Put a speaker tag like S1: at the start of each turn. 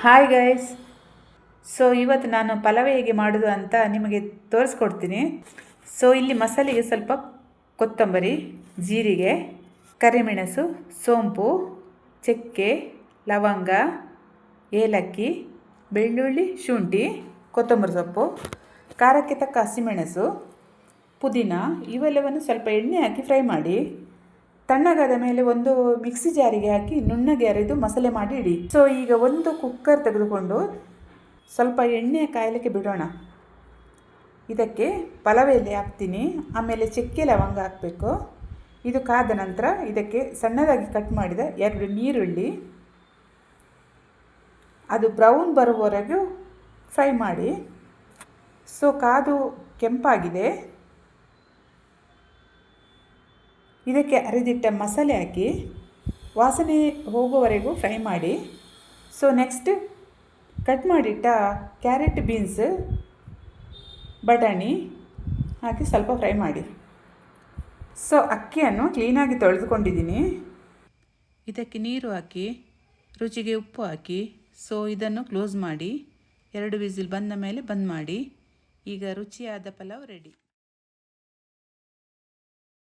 S1: Hi guys. So ಇವತ್ತು ನಾನು ಪಲಾವ್ ಹೇಗೆ ಮಾಡೋದು ಅಂತ ನಿಮಗೆ ತೋರಿಸ್ಕೊಡ್ತೀನಿ. ಸೊ ಇಲ್ಲಿ ಮಸಾಲೆಗೆ ಸ್ವಲ್ಪ ಕೊತ್ತಂಬರಿ, ಜೀರಿಗೆ, ಕರಿಮೆಣಸು, ಸೋಂಪು, ಚಕ್ಕೆ, ಲವಂಗ, ಏಲಕ್ಕಿ, ಬೆಳ್ಳುಳ್ಳಿ, ಶುಂಠಿ, ಕೊತ್ತಂಬರಿ ಸೊಪ್ಪು, ಖಾರಕ್ಕೆ ತಕ್ಕ ಹಸಿಮೆಣಸು, ಪುದೀನ ಇವೆಲ್ಲವನ್ನು ಸ್ವಲ್ಪ ಎಣ್ಣೆ ಹಾಕಿ ಫ್ರೈ ಮಾಡಿ ತಣ್ಣಗಾದ ಮೇಲೆ ಒಂದು ಮಿಕ್ಸಿ ಜಾರಿಗೆ ಹಾಕಿ ನುಣ್ಣಗೆ ಅರೆದು ಮಸಾಲೆ ಮಾಡಿ ಇಡಿ. ಸೊ ಈಗ ಒಂದು ಕುಕ್ಕರ್ ತೆಗೆದುಕೊಂಡು ಸ್ವಲ್ಪ ಎಣ್ಣೆ ಕಾಯಲಿಕ್ಕೆ ಬಿಡೋಣ. ಇದಕ್ಕೆ ಪಲಾವ್ ಎಲೆ ಹಾಕ್ತೀನಿ, ಆಮೇಲೆ ಚಕ್ಕೆ ಲವಂಗ ಹಾಕಬೇಕು. ಇದು ಕಾದ ನಂತರ ಇದಕ್ಕೆ ಸಣ್ಣದಾಗಿ ಕಟ್ ಮಾಡಿದ 2 ಈರುಳ್ಳಿ, ಅದು ಬ್ರೌನ್ ಬರುವವರೆಗೂ ಫ್ರೈ ಮಾಡಿ. ಸೊ ಕಾದು ಕೆಂಪಾಗಿದೆ. ಇದಕ್ಕೆ ಅರೆದಿಟ್ಟ ಮಸಾಲೆ ಹಾಕಿ ವಾಸನೆ ಹೋಗುವವರೆಗೂ ಫ್ರೈ ಮಾಡಿ. ಸೊ ನೆಕ್ಸ್ಟ್ ಕಟ್ ಮಾಡಿಟ್ಟ ಕ್ಯಾರೆಟ್, ಬೀನ್ಸ್, ಬಟಾಣಿ ಹಾಕಿ ಸ್ವಲ್ಪ ಫ್ರೈ ಮಾಡಿ. ಸೊ ಅಕ್ಕಿಯನ್ನು ಕ್ಲೀನಾಗಿ ತೊಳೆದುಕೊಂಡಿದ್ದೀನಿ. ಇದಕ್ಕೆ ನೀರು ಹಾಕಿ ರುಚಿಗೆ ಉಪ್ಪು ಹಾಕಿ ಸೊ ಇದನ್ನು ಕ್ಲೋಸ್ ಮಾಡಿ 2 ವಿಸಿಲ್ ಬಂದ ಮೇಲೆ ಬಂದ್ ಮಾಡಿ. ಈಗ ರುಚಿಯಾದ ಪಲಾವ್ ರೆಡಿ.